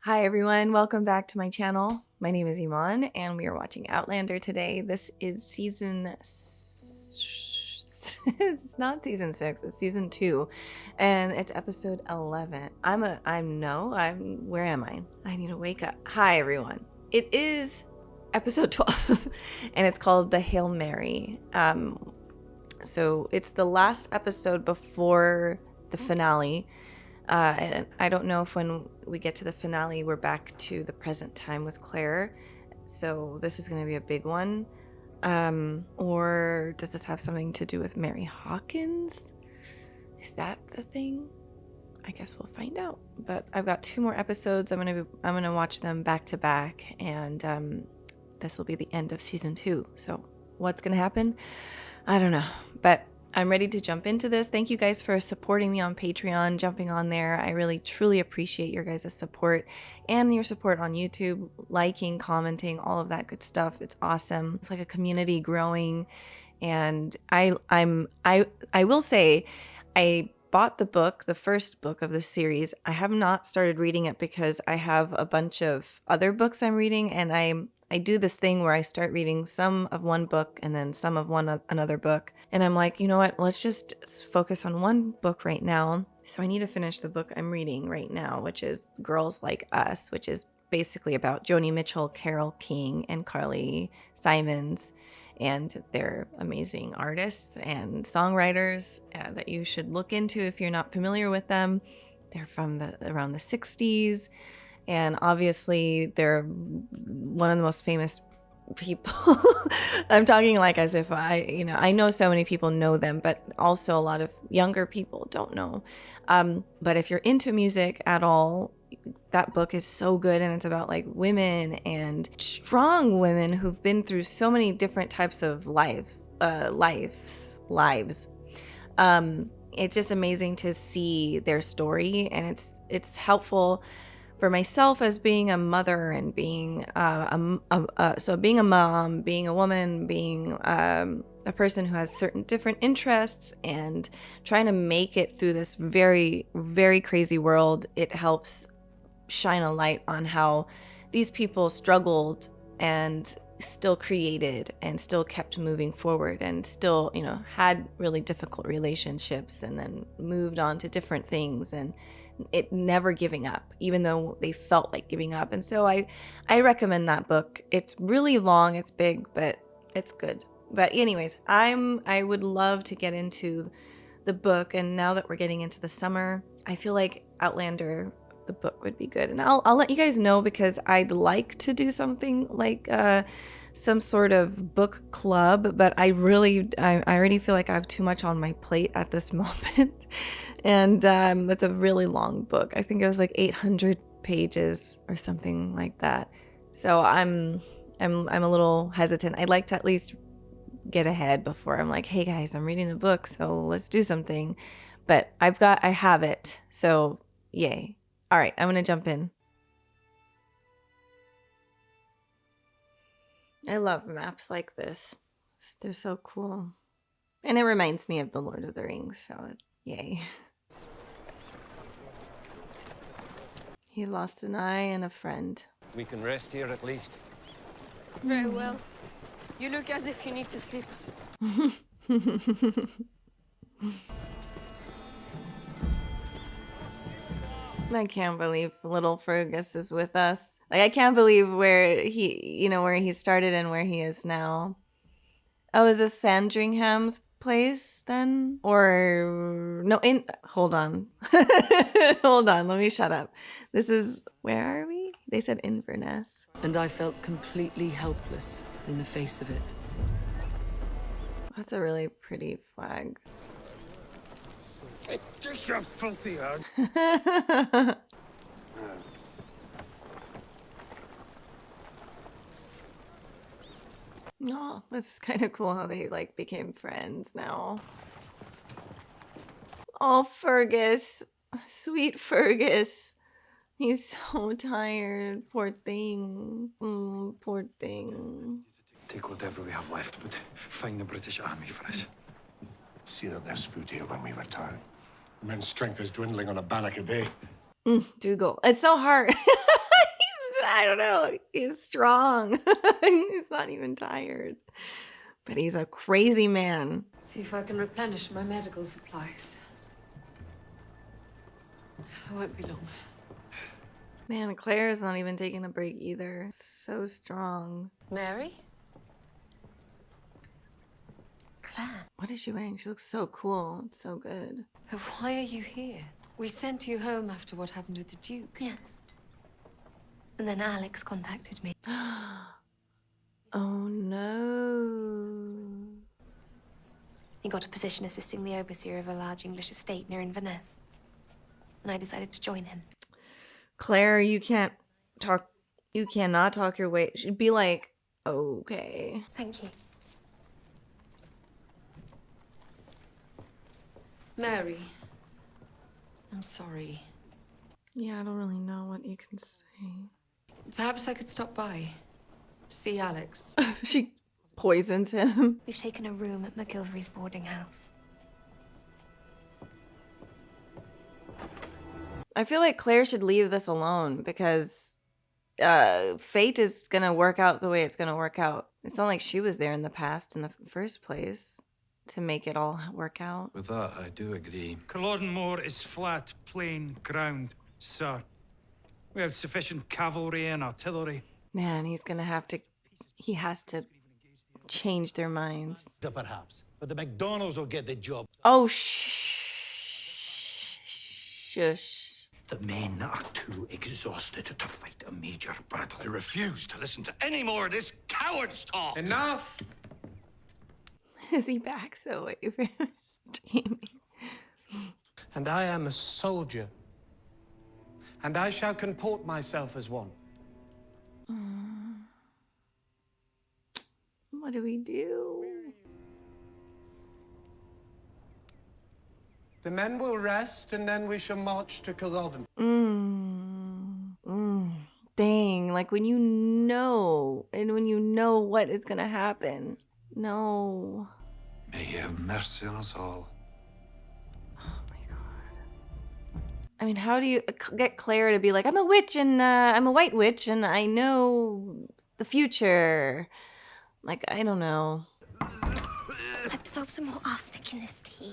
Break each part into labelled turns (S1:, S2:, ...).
S1: Hi everyone, welcome back to my channel. My name is Iman and we are watching Outlander today. This is it's not season 6, it's season 2 and it's episode 11. Where am I? I need to wake up. Hi everyone. It is episode 12 and it's called the Hail Mary. So it's the last episode before the finale. And I don't know if when we get to the finale, we're back to the present time with Claire. So this is going to be a big one. Or does this have something to do with Mary Hawkins? Is that the thing? I guess we'll find out. But I've got 2 more episodes. I'm gonna watch them back to back, and this will be the end of season 2. So what's gonna happen? I don't know, but I'm ready to jump into this. Thank you guys for supporting me on Patreon, jumping on there. I really, truly appreciate your guys' support and your support on YouTube, liking, commenting, all of that good stuff. It's awesome. It's like a community growing. And I will say, I bought the book, the first book of this series. I have not started reading it because I have a bunch of other books I'm reading, and I do this thing where I start reading some of one book and then some of another book. And I'm like, you know what? Let's just focus on one book right now. So I need to finish the book I'm reading right now, which is Girls Like Us, which is basically about Joni Mitchell, Carole King, and Carly Simons. And they're amazing artists and songwriters that you should look into if you're not familiar with them. They're from around the 60s. And obviously, they're one of the most famous people. I'm talking like as if I know so many people know them, but also a lot of younger people don't know. But if you're into music at all, that book is so good, and it's about like women and strong women who've been through so many different types of lives. It's just amazing to see their story, and it's helpful for myself as being a mother and being being a mom, being a woman, being a person who has certain different interests and trying to make it through this very, very crazy world. It helps shine a light on how these people struggled and still created and still kept moving forward and still, had really difficult relationships and then moved on to different things, and it never giving up, even though they felt like giving up. And so I recommend that book. It's really long, it's big, but it's good. But anyways, I would love to get into the book, and now that we're getting into the summer, I feel like Outlander, the book, would be good. And I'll let you guys know, because I'd like to do something like some sort of book club, but I already feel like I have too much on my plate at this moment. And it's a really long book. I think it was like 800 pages or something like that. So I'm a little hesitant. I'd like to at least get ahead before I'm like, hey guys, I'm reading the book, so let's do something. But I have it. So yay. All right, I'm gonna jump in. I love maps like this. They're so cool. And it reminds me of The Lord of the Rings, so yay. He lost an eye and a friend.
S2: We can rest here at least.
S3: Very well. You look as if you need to sleep.
S1: I can't believe little Fergus is with us. Like, I can't believe where he started and where he is now. Oh, is this Sandringham's place then? Or no, hold on. Hold on, let me shut up. This is, where are we? They said Inverness.
S4: And I felt completely helpless in the face of it.
S1: That's a really pretty flag.
S2: Hey, take your filthy hand.
S1: Oh, that's kind of cool how they like became friends now. Oh, Fergus. Sweet Fergus. He's so tired. Poor thing. Poor thing.
S5: Take whatever we have left, but find the British Army for us.
S6: See that there's food here when we return. The men's strength is dwindling on a bannock a day.
S1: Dougal. It's so hard. I don't know. He's strong. He's not even tired. But he's a crazy man.
S4: See if I can replenish my medical supplies. I won't be long.
S1: Man, Claire's not even taking a break either. So strong.
S4: Mary? Claire?
S1: What is she wearing? She looks so cool. It's so good.
S4: Why are you here? We sent you home after what happened with the Duke.
S7: Yes. And then Alex contacted me.
S1: Oh no.
S7: He got a position assisting the overseer of a large English estate near Inverness. And I decided to join him.
S1: Claire, you can't talk. You cannot talk your way. She'd be like, okay.
S7: Thank you.
S4: Mary, I'm sorry.
S1: Yeah, I don't really know what you can say.
S4: Perhaps I could stop by. See Alex.
S1: She poisons him.
S7: We've taken a room at McGilvery's boarding house.
S1: I feel like Claire should leave this alone because fate is going to work out the way it's going to work out. It's not like she was there in the past in the first place to make it all work out.
S5: With that, I do agree.
S2: Culloden Moor is flat, plain ground, sir. We have sufficient cavalry and artillery.
S1: Man, he's going to have to... He has to change their minds.
S8: Perhaps, but the McDonald's will get the job.
S1: Oh, shush.
S6: The men are too exhausted to fight a major battle.
S5: I refuse to listen to any more of this coward's talk.
S2: Enough!
S1: As he backs away from Jamie.
S8: And I am a soldier. And I shall comport myself as one.
S1: What do we do?
S8: The men will rest, and then we shall march to Culloden.
S1: Dang, like when you know, and when you know what is gonna happen. No.
S5: May he have mercy on us all.
S1: Oh my god. I mean, how do you get Claire to be like, I'm a witch and I'm a white witch and I know the future? Like, I don't know.
S7: Absorb some more arsenic in this tea.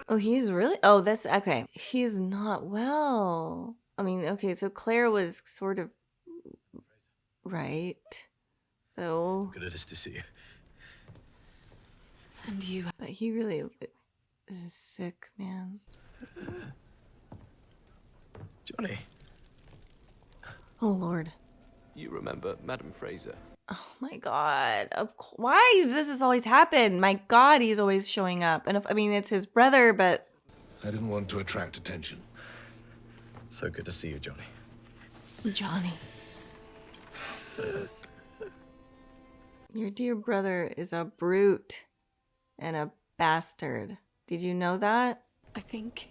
S1: Oh, he's really? Oh, that's okay. He's not well. I mean, okay, so Claire was sort of right, though.
S8: Good it is to see you.
S4: And you.
S1: But he really is sick, man.
S8: Johnny.
S1: Oh, Lord.
S9: You remember Madame Fraser?
S1: Oh my god. Why does this always happen? My god, he's always showing up. And I mean, it's his brother, but...
S6: I didn't want to attract attention. So good to see you, Johnny.
S1: Johnny. Your dear brother is a brute and a bastard. Did you know that?
S4: I think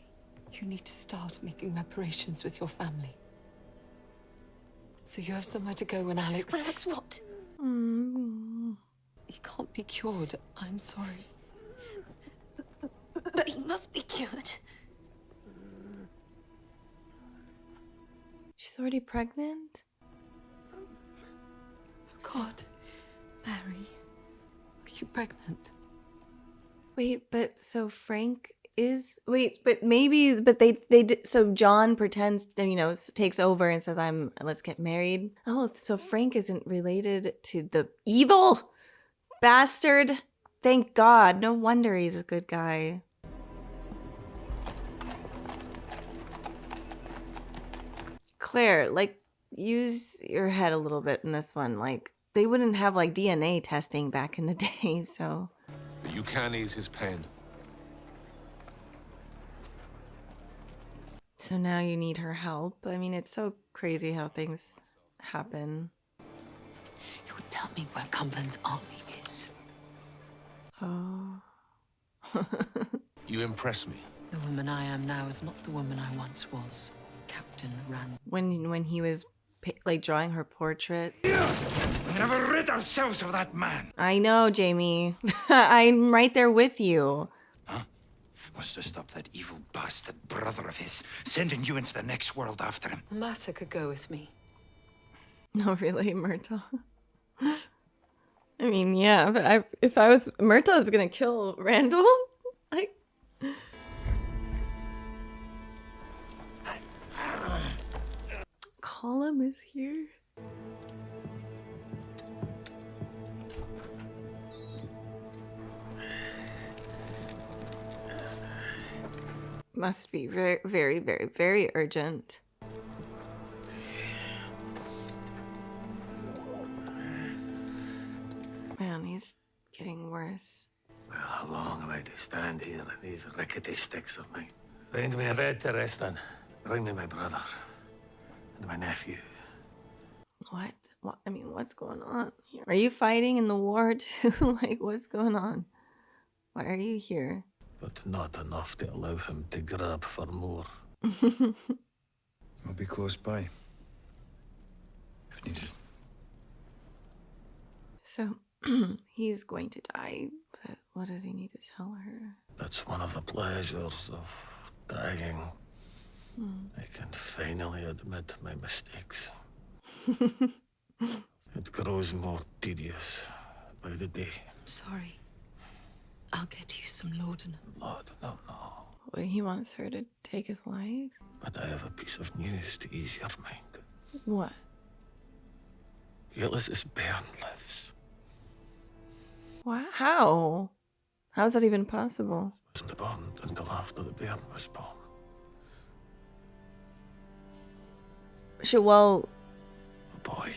S4: you need to start making reparations with your family. So you have somewhere to go when Alex...
S7: When Alex what?
S4: He can't be cured. I'm sorry.
S7: But he must be cured.
S1: She's already pregnant?
S4: God, Mary, are you pregnant?
S1: Wait, but so Frank is... Wait, but maybe... But they did... So John pretends, you know, takes over and says, let's get married. Oh, so Frank isn't related to the evil bastard? Thank God. No wonder he's a good guy. Claire, like, use your head a little bit in this one. Like, they wouldn't have, like, DNA testing back in the day, so...
S10: But you can ease his pain.
S1: So now you need her help. I mean, it's so crazy how things happen.
S4: You would tell me where Cumberland's army is.
S1: Oh.
S10: You impress me.
S4: The woman I am now is not the woman I once was. Captain Randall.
S1: When he was like drawing her portrait.
S2: We never rid ourselves of that man.
S1: I know, Jamie. I'm right there with you.
S2: Huh? Was to stop that evil bastard brother of his sending you into the next world after him.
S4: Matter could go with me.
S1: Oh, really, Myrtle? I mean, yeah, but if I was Myrtle is gonna kill Randall, like. Colum is here. Must be very, very, very, very urgent. Man, he's getting worse.
S5: Well, how long am I to stand here in these rickety sticks of mine? Find me a bed to rest on. Bring me my brother and my nephew.
S1: What? I mean, what's going on? Are you fighting in the war too? Like, what's going on? Why are you here?
S5: But not enough to allow him to grab for more.
S6: I'll be close by. If needed.
S1: So, he's going to die, but what does he need to tell her?
S5: That's one of the pleasures of dying. I can finally admit my mistakes. It grows more tedious by the day.
S4: Sorry. I'll get you some laudanum.
S5: Laudanum, no.
S1: Wait, he wants her to take his life?
S5: But I have a piece of news to ease your mind.
S1: What?
S5: Gillis's bairn lives.
S1: What? How? How's that even possible?
S5: Wasn't born until after the bairn was born.
S1: Well...
S5: A boy.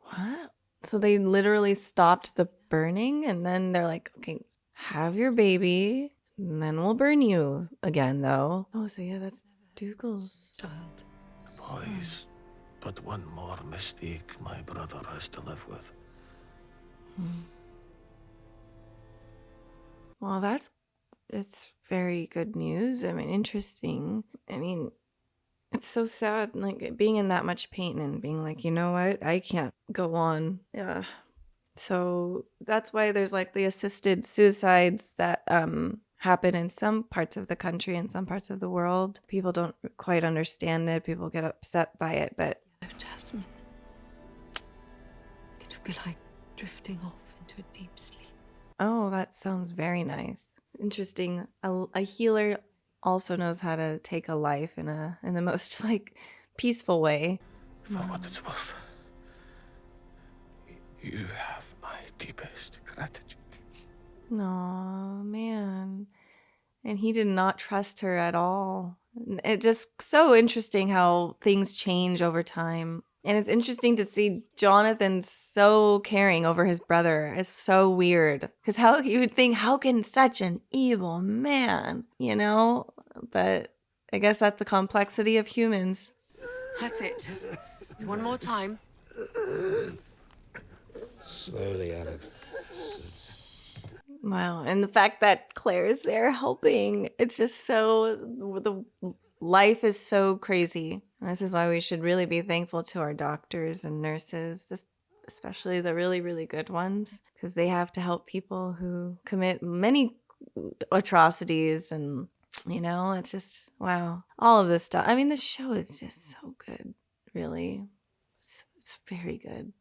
S1: What? So they literally stopped the burning and then they're like, okay, have your baby and then we'll burn you again, though. Oh, so yeah, that's Dougal's
S4: child.
S5: Boys, but one more mistake my brother has to live with.
S1: Well, it's very good news. I mean, interesting. I mean, it's so sad, like, being in that much pain and being like, you know what? I can't go on. Yeah. So that's why there's, like, the assisted suicides that happen in some parts of the country and some parts of the world. People don't quite understand it. People get upset by it, but...
S4: Oh, Jasmine. It would be like drifting off into a deep sleep.
S1: Oh, that sounds very nice. Interesting. A healer also knows how to take a life in the most, like, peaceful way.
S5: For what it's worth, you have my deepest gratitude.
S1: Aw, man. And he did not trust her at all. It's just so interesting how things change over time. And it's interesting to see Jonathan so caring over his brother. It's so weird. Because how you would think, how can such an evil man, you know? But I guess that's the complexity of humans.
S4: That's it. One more time.
S5: Slowly, Alex.
S1: Wow. And the fact that Claire's there helping, it's just so, the life is so crazy. And this is why we should really be thankful to our doctors and nurses, just especially the really, really good ones, because they have to help people who commit many atrocities. And, you know, it's just, wow. All of this stuff. I mean, the show is just so good, really. It's very good.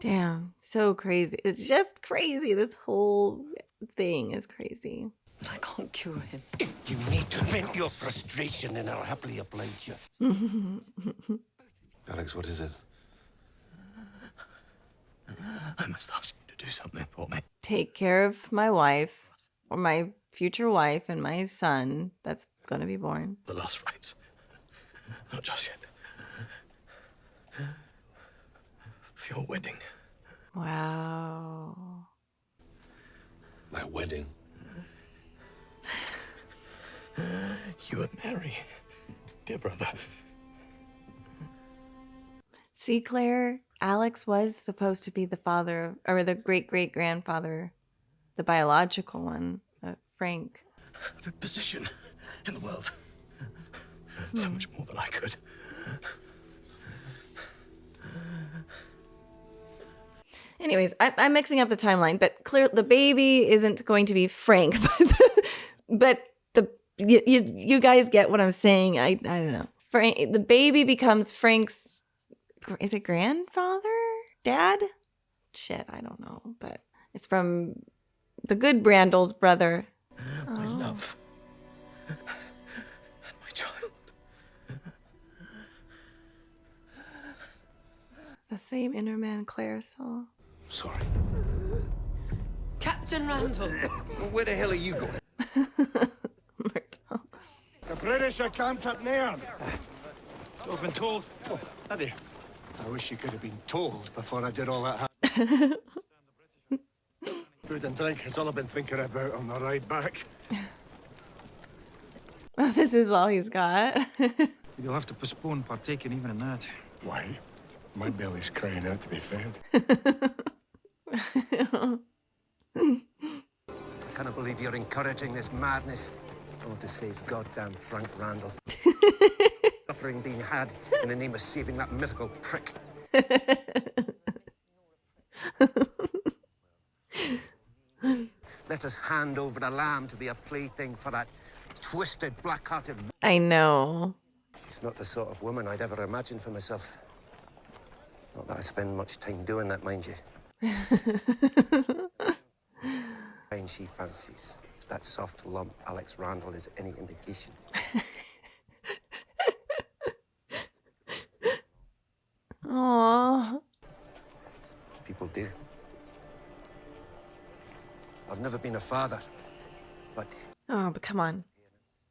S1: Damn, so crazy. It's just crazy. This whole thing is crazy.
S4: I can't cure him.
S11: If you need to vent your frustration, then I'll happily oblige you.
S6: Alex, what is it?
S10: I must ask you to do something for me.
S1: Take care of my wife, or my future wife, and my son that's going to be born.
S10: The last rites. Not just yet. For your wedding.
S1: Wow.
S6: My wedding?
S10: You and Mary, dear brother.
S1: See, Claire, Alex was supposed to be the father, or the great-great-grandfather, the biological one, Frank.
S10: A big position in the world. So much more than I could.
S1: Anyways, I'm mixing up the timeline, but clear the baby isn't going to be Frank, but the you guys get what I'm saying. I don't know. Frank, the baby becomes Frank's, is it grandfather? Dad? Shit, I don't know. But it's from the good Randall's brother.
S10: My love. And my child.
S1: The same inner man Claire saw.
S10: Sorry.
S4: Captain Randall.
S10: Where the hell are you going?
S11: The British are camped up there.
S2: So I've been told.
S11: Oh, have you? I wish you could have been told before I did all that. Food and drink is all I've been thinking about on the ride back.
S1: Oh, this is all he's got.
S2: You'll have to postpone partaking even in that.
S11: Why? My belly's crying out to be fed.
S12: I cannot believe you're encouraging this madness. All to save goddamn Frank Randall. Suffering being had in the name of saving that mythical prick. Let us hand over the lamb to be a plaything for that twisted, black-hearted...
S1: I know.
S12: She's not the sort of woman I'd ever imagined for myself. Not that I spend much time doing that, mind you. And she fancies. If that soft lump Alex Randall is any indication.
S1: Aww.
S12: People do. I've never been a father, but...
S1: Oh, but come on.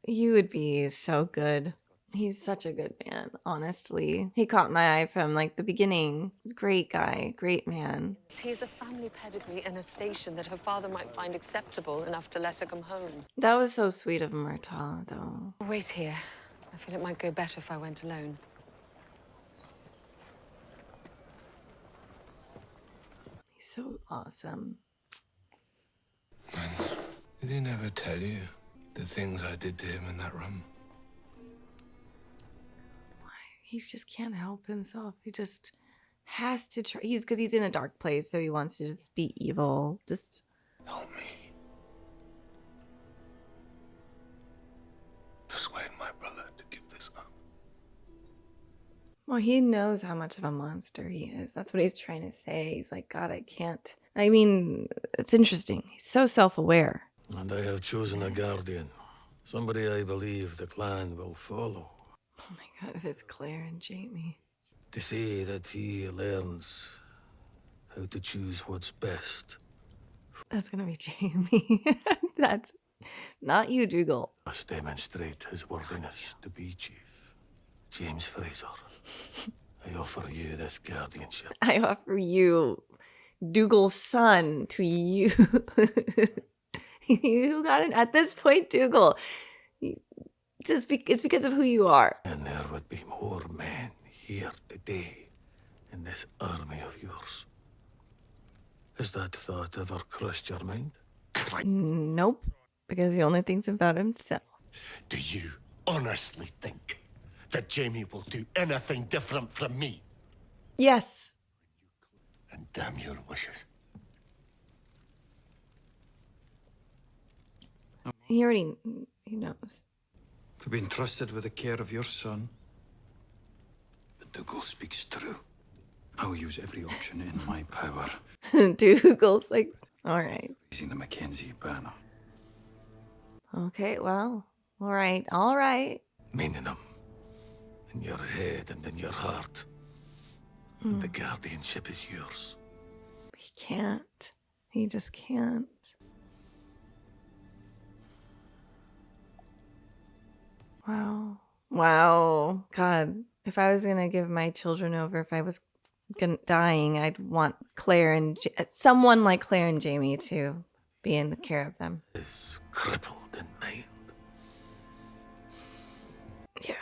S1: You would be so good. He's such a good man, honestly. He caught my eye from, like, the beginning. Great guy, great man.
S4: He has a family pedigree and a station that her father might find acceptable enough to let her come home.
S1: That was so sweet of Murtaugh, though.
S4: Always here. I feel it might go better if I went alone.
S1: He's so awesome.
S6: Did he never tell you the things I did to him in that room?
S1: He just can't help himself. He just has to try. Because he's in a dark place, so he wants to just be evil. Just
S6: Help me. Persuade my brother to give this up.
S1: Well, he knows how much of a monster he is. That's what he's trying to say. He's like, God, I can't. I mean, it's interesting. He's so self-aware.
S5: And I have chosen a guardian. Somebody I believe the clan will follow.
S1: Oh my God, if it's Claire and Jamie.
S5: To see that he learns how to choose what's best.
S1: That's gonna be Jamie. That's not you, Dougal.
S5: Must demonstrate his worthiness to be chief. James Fraser, I offer you this guardianship.
S1: I offer you Dougal's son to you. You got it. At this point, Dougal, it's because of who you are.
S5: And there would be more men here today in this army of yours. Has that thought ever crossed your mind?
S1: Nope, because he only thinks about himself.
S11: Do you honestly think that Jamie will do anything different from me?
S1: Yes.
S11: And damn your wishes.
S1: He knows.
S2: To be entrusted with the care of your son.
S5: But Dougal speaks true.
S2: I will use every option in my power.
S1: Dougal's like, all right.
S2: Using the Mackenzie banner.
S1: Okay, well, all right.
S5: Meaning them. In your head and in your heart. And the guardianship is yours.
S1: He can't. He just can't. Wow. God, if I was going to give my children over, if I was dying, I'd want someone like Claire and Jamie to be in the care of them.
S5: Is crippled in mind.
S1: Yeah.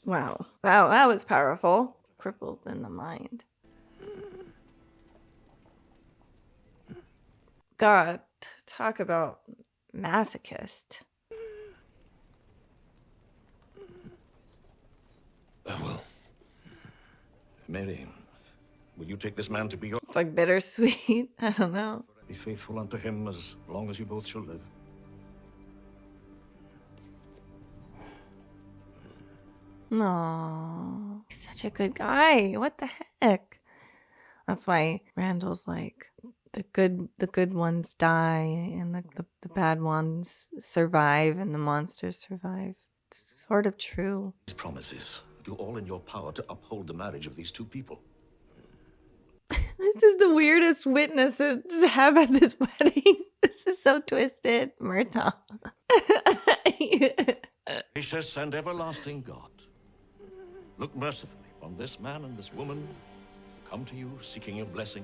S1: Wow, that was powerful. Crippled in the mind. God, talk about masochist.
S10: I will. Mary, will you take this man to be your...
S1: It's like bittersweet. I don't know.
S10: Be faithful unto him as long as you both shall live.
S1: No, he's such a good guy. What the heck? That's why Randall's like the good ones die and the bad ones survive and the monsters survive. It's sort of true.
S10: These promises, do all in your power to uphold the marriage of these two people.
S1: This is the weirdest witnesses to have at this wedding. This is so twisted, Murtaugh.
S10: Gracious and everlasting God, look mercifully on this man and this woman who come to you seeking your blessing.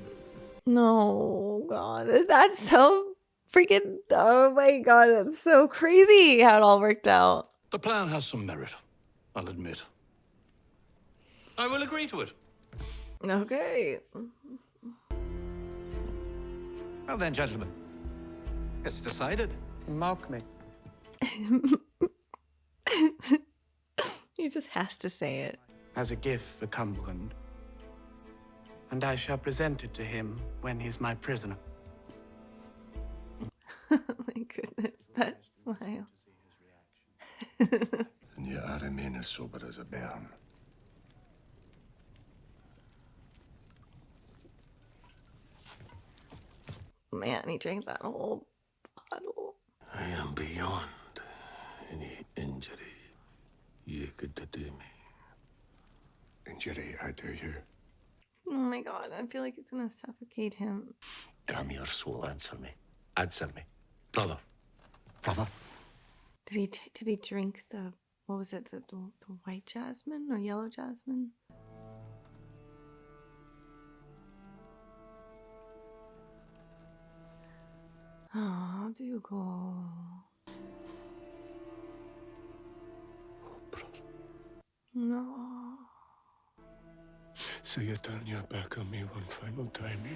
S1: No, God, that's so freaking. Oh my God, it's so crazy how it all worked out.
S13: The plan has some merit, I'll admit. I will agree to it.
S1: Okay.
S14: Well then, gentlemen, it's decided.
S8: Mock me.
S1: He just has to say it.
S8: As a gift for Cumberland, and I shall present it to him when he's my prisoner.
S1: Oh my goodness, that smile.
S11: And yet I remain as sober as a bairn.
S1: Man, he drank that whole bottle.
S5: I am beyond any injury you could do me.
S11: Injury I do you.
S1: Oh my God, I feel like it's gonna suffocate him.
S11: Damn your soul, answer me. Answer me. Brother. Brother.
S1: Did he drink the, what was it, the white jasmine or yellow jasmine? Oh, Dougal. No.
S11: So you turn your back on me one final time, eh?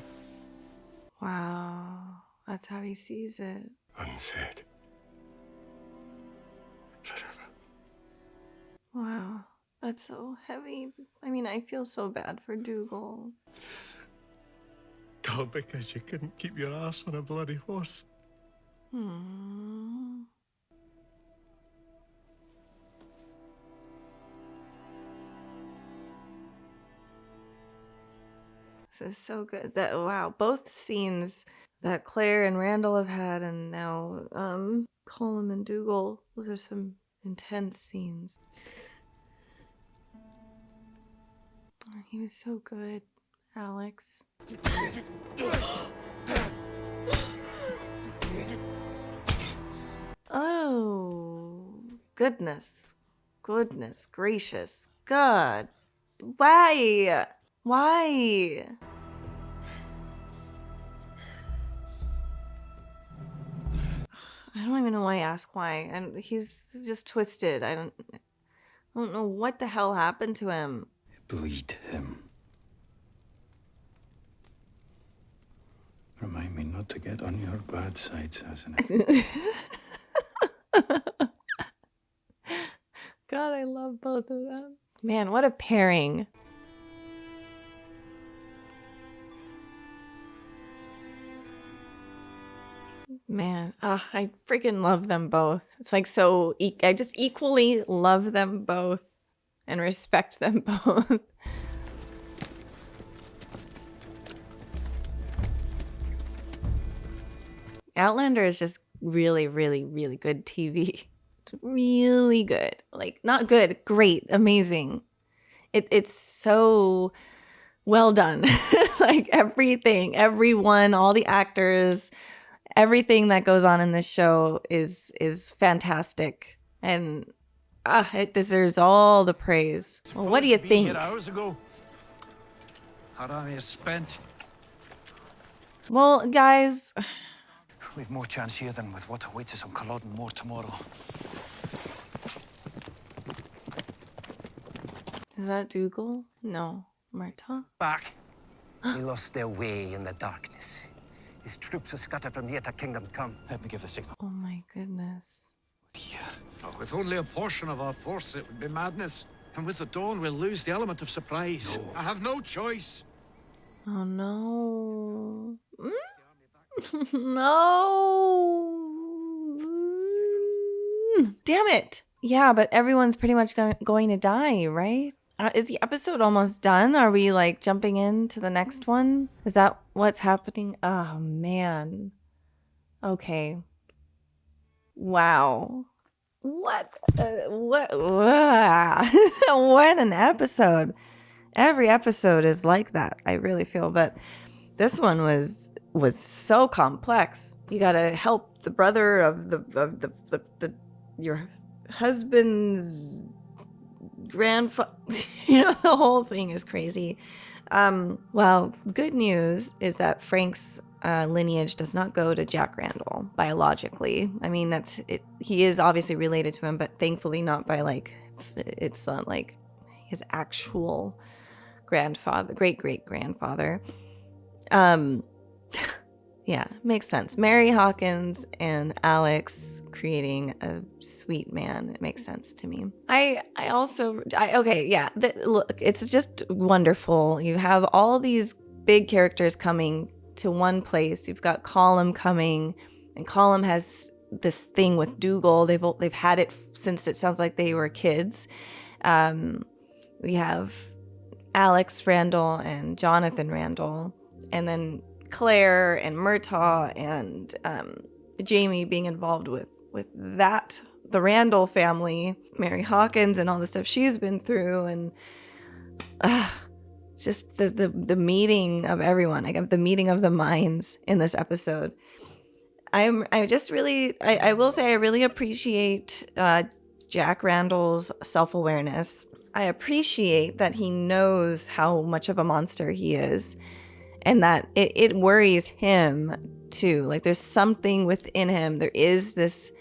S1: Wow, that's how he sees it.
S11: Unsaid. Forever.
S1: Wow, that's so heavy. I mean, I feel so bad for Dougal.
S11: All because you couldn't keep your ass on a bloody horse.
S1: Hmm. This is so good. That wow, both scenes that Claire and Randall have had, and now Colum and Dougal. Those are some intense scenes. Oh, he was so good, Alex. Oh, goodness gracious, God, why? I don't even know why I ask why, and he's just twisted. I don't know what the hell happened to him.
S14: Bleed him. Remind me not to get on your bad side, Assassin.
S1: God, I love both of them. Man, what a pairing. Man, I freaking love them both. It's like so, I just equally love them both and respect them both. Outlander is just really, really, really good TV. It's really good. Like, not good, great, amazing. It's so well done. Like everything, everyone, all the actors, everything that goes on in this show is fantastic, and it deserves all the praise. Well, what do you think?
S2: Here hours ago. Our army is spent.
S1: Well, guys,
S14: We've more chance here than with what awaits us on Culloden Moor tomorrow.
S1: is that Dougal? No, Murtaugh.
S12: Back. He lost their way in the darkness. His troops are scattered from here to Kingdom Come.
S14: Let me give the signal.
S1: Oh my goodness.
S2: Oh, with only a portion of our force, it would be madness. And with the dawn, we'll lose the element of surprise. I have no choice.
S1: Oh no. No. Damn it. Yeah, but everyone's pretty much going to die, right? Is the episode almost done? Are we like jumping into the next one? Is that what's happening? Oh, man. Okay. Wow. What? What? What an episode. Every episode is like that, I really feel. But this one was so complex. You gotta help the brother of the your husband's grandfather. You know, the whole thing is crazy. Well, good news is that Frank's lineage does not go to Jack Randall biologically. I mean, that's it. He is obviously related to him, but thankfully not by like, it's not like his actual grandfather, great grandfather. Yeah, makes sense. Mary Hawkins and Alex creating a sweet man. It makes sense to me. Look, it's just wonderful. You have all these big characters coming to one place. You've got Colum coming, and Colum has this thing with Dougal. They've had it since it sounds like they were kids. We have Alex Randall and Jonathan Randall, and then Claire and Murtaugh and Jamie being involved with that, the Randall family, Mary Hawkins and all the stuff she's been through, and just the meeting of everyone. Like the meeting of the minds in this episode. I will say I really appreciate Jack Randall's self-awareness. I appreciate that he knows how much of a monster he is. And that it worries him too. Like there's something within him. There is this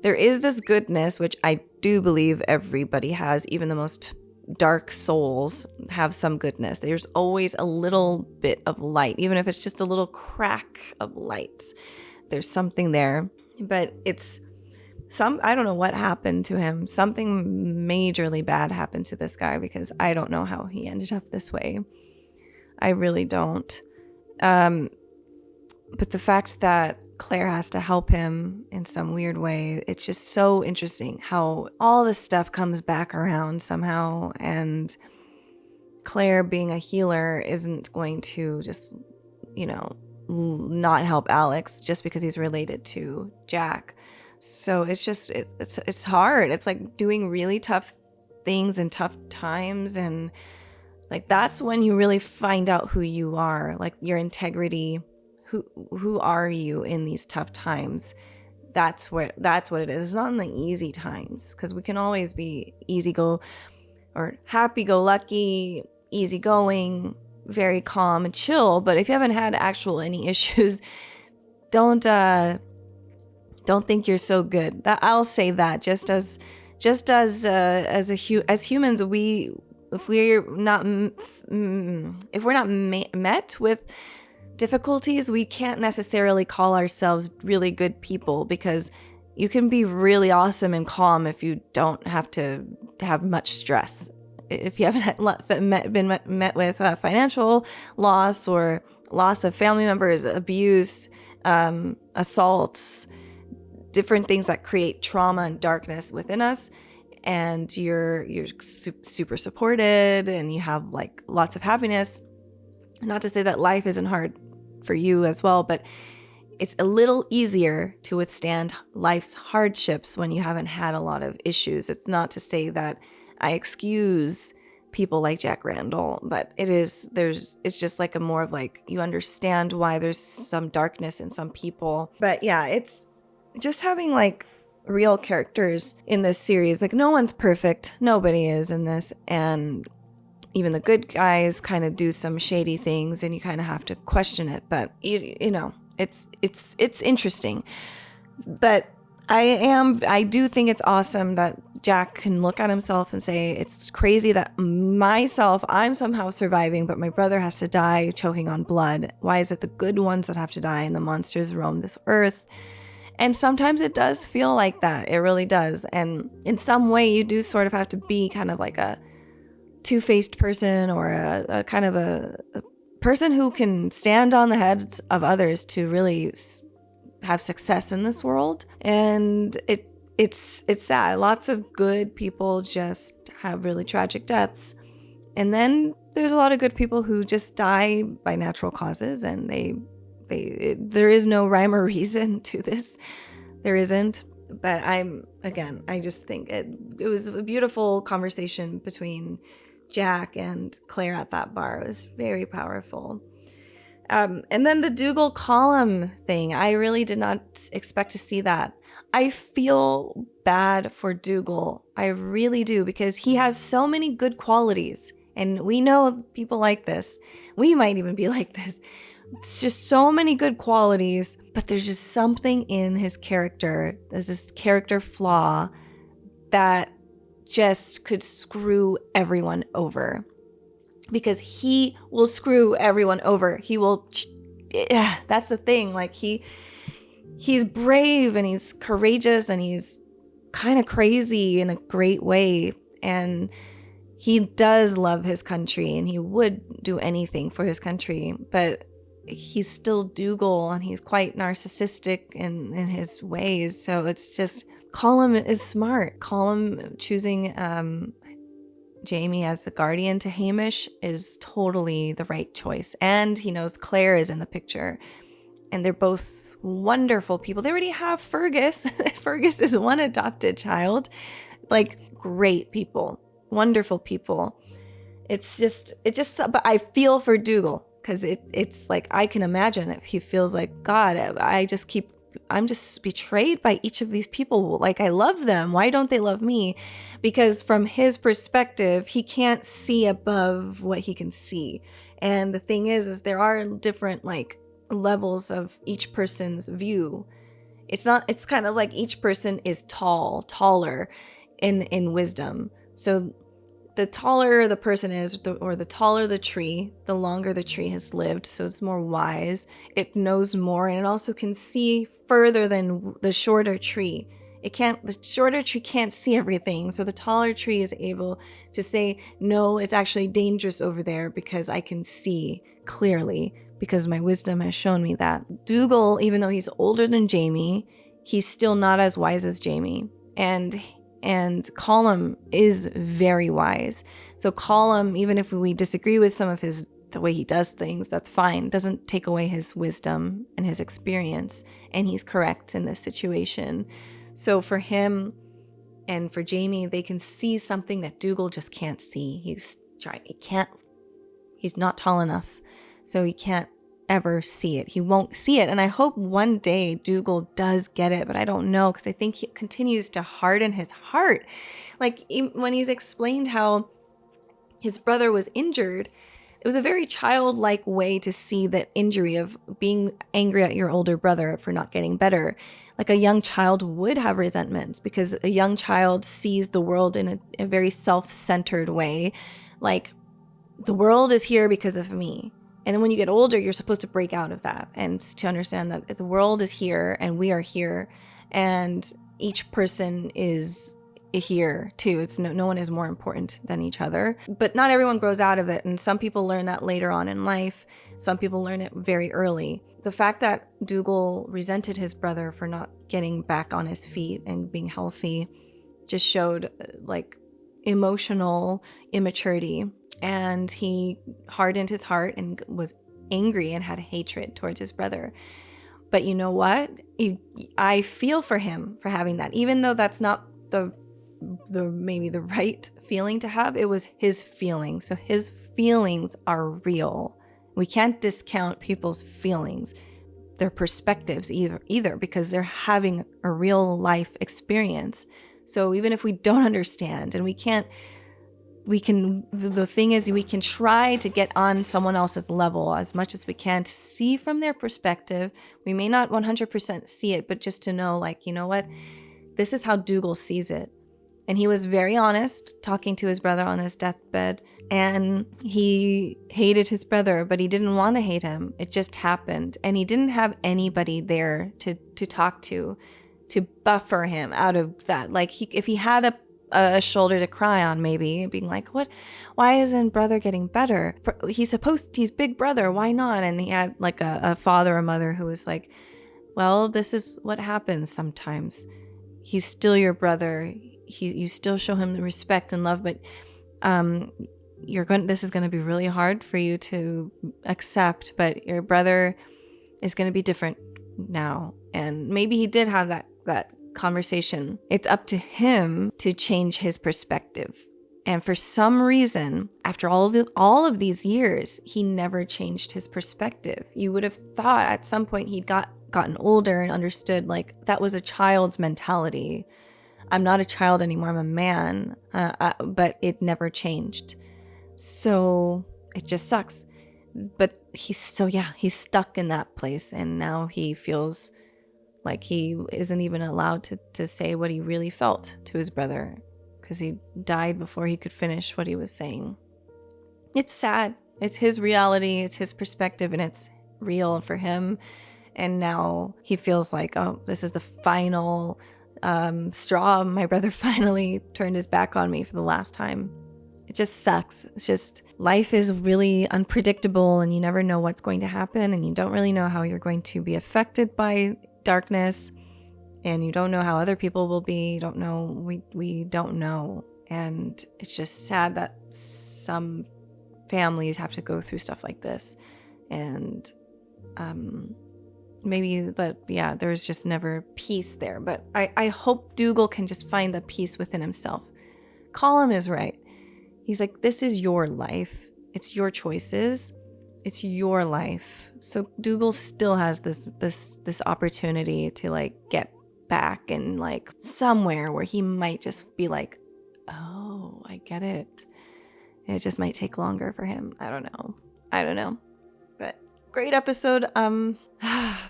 S1: goodness, which I do believe everybody has. Even the most dark souls have some goodness. There's always a little bit of light, even if it's just a little crack of light. There's something there. But I don't know what happened to him. Something majorly bad happened to this guy, because I don't know how he ended up this way. I really don't. But the fact that Claire has to help him in some weird way, it's just so interesting how all this stuff comes back around somehow. And Claire, being a healer, isn't going to just, not help Alex just because he's related to Jack. So it's just, it's hard. It's like doing really tough things in tough times, and like that's when you really find out who you are, like your integrity. Who are you in these tough times? That's what it is. It's not in the easy times, because we can always be happy-go-lucky, easygoing, very calm and chill. But if you haven't had any issues, don't think you're so good. I'll say that just as humans, if we're not met with difficulties, we can't necessarily call ourselves really good people, because you can be really awesome and calm if you don't have to have much stress. If you haven't been met with financial loss or loss of family members, abuse, assaults, different things that create trauma and darkness within us, and you're super supported and you have like lots of happiness. Not to say that life isn't hard for you as well, but it's a little easier to withstand life's hardships when you haven't had a lot of issues. It's not to say that I excuse people like Jack Randall, but it's just like a more of like, you understand why there's some darkness in some people. But yeah, it's just having like real characters in this series. Like no one's perfect. Nobody is in this. And even the good guys kind of do some shady things, and you kind of have to question it. But it's interesting. But I do think it's awesome that Jack can look at himself and say, it's crazy that I'm somehow surviving, but my brother has to die choking on blood. Why is it the good ones that have to die and the monsters roam this earth? And sometimes it does feel like that. It really does. And in some way, you do sort of have to be kind of like a two-faced person, or a kind of a person who can stand on the heads of others to really have success in this world. And it's sad. Lots of good people just have really tragic deaths. And then there's a lot of good people who just die by natural causes, and there is no rhyme or reason to this. There isn't. But I just think it was a beautiful conversation between Jack and Claire at that bar. It was very powerful. And then the Dougal Colum thing, I really did not expect to see that. I feel bad for Dougal. I really do, because he has so many good qualities. And we know people like this. We might even be like this. It's just so many good qualities, but there's just something in his character. There's this character flaw that just could screw everyone over. Because he will screw everyone over. He will, that's the thing. Like he's brave and he's courageous and he's kind of crazy in a great way. And he does love his country and he would do anything for his country. But he's still Dougal and he's quite narcissistic in his ways. So it's just, Colum is smart. Colum choosing Jamie as the guardian to Hamish is totally the right choice. And he knows Claire is in the picture. And they're both wonderful people. They already have Fergus. Fergus is one adopted child. Like, great people. Wonderful people. But I feel for Dougal. Because it's like, I can imagine if he feels like, God, I'm just betrayed by each of these people. Like, I love them. Why don't they love me? Because from his perspective, he can't see above what he can see. And the thing is there are different like levels of each person's view. It's kind of like each person is taller in wisdom. So the taller the person is, or the taller the tree, the longer the tree has lived. So it's more wise. It knows more, and it also can see further than the shorter tree. The shorter tree can't see everything. So the taller tree is able to say, no, it's actually dangerous over there because I can see clearly, because my wisdom has shown me that. Dougal, even though he's older than Jamie, he's still not as wise as Jamie. And Colum is very wise. So Colum, even if we disagree with some of the way he does things, that's fine. Doesn't take away his wisdom and his experience. And he's correct in this situation. So for him and for Jamie, they can see something that Dougal just can't see. He's not tall enough. So he can't ever see it. He won't see it. And I hope one day Dougal does get it, but I don't know, because I think he continues to harden his heart. Like when he's explained how his brother was injured, it was a very childlike way to see that injury of being angry at your older brother for not getting better. Like a young child would have resentments, because a young child sees the world in a very self-centered way. Like, the world is here because of me. And then when you get older, you're supposed to break out of that and to understand that the world is here and we are here, and each person is here too. It's no one is more important than each other. But not everyone grows out of it, and some people learn that later on in life. Some people learn it very early. The fact that Dougal resented his brother for not getting back on his feet and being healthy just showed like emotional immaturity. And he hardened his heart and was angry and had hatred towards his brother. But you know what? I feel for him for having that. Even though that's not the maybe the right feeling to have, it was his feeling. So his feelings are real. We can't discount people's feelings, their perspectives either, because they're having a real life experience. So even if we don't understand, and the thing is, we can try to get on someone else's level as much as we can to see from their perspective. We may not 100% see it, but just to know, like, you know what? This is how Dougal sees it. And he was very honest, talking to his brother on his deathbed. And he hated his brother, but he didn't want to hate him. It just happened. And he didn't have anybody there to talk to buffer him out of that. Like, if he had a shoulder to cry on, maybe being like, why isn't brother getting better? He's big brother, why not? And he had like a father or mother who was like, well, this is what happens sometimes. he's still your brother. You still show him respect and love, but this is going to be really hard for you to accept, but your brother is going to be different now. And maybe he did have that conversation. It's up to him to change his perspective. And for some reason, after all of these years, he never changed his perspective. You would have thought at some point he'd gotten older and understood, like, that was a child's mentality. I'm not a child anymore, I'm a man. But it never changed. So it just sucks. But he's stuck in that place. And now he feels like he isn't even allowed to say what he really felt to his brother, because he died before he could finish what he was saying. It's sad. It's his reality, it's his perspective, and it's real for him. And now he feels like, oh, this is the final straw. My brother finally turned his back on me for the last time. It just sucks. It's just, life is really unpredictable, and you never know what's going to happen, and you don't really know how you're going to be affected by darkness, and you don't know how other people will be. You don't know. We don't know. And it's just sad that some families have to go through stuff like this. And maybe there's just never peace there. But I hope Dougal can just find the peace within himself. Colum is right. He's like, this is your life. It's your choices. It's your life. So Dougal still has this opportunity to, like, get back and, like, somewhere where he might just be like, oh, I get it. It just might take longer for him. I don't know. But great episode. The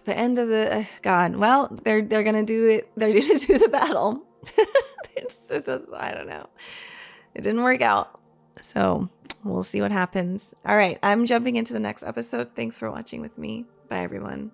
S1: end of the God. Well, they're gonna do it. They're gonna do the battle. It's just, I don't know. It didn't work out. So we'll see what happens. All right, I'm jumping into the next episode. Thanks for watching with me. Bye, everyone.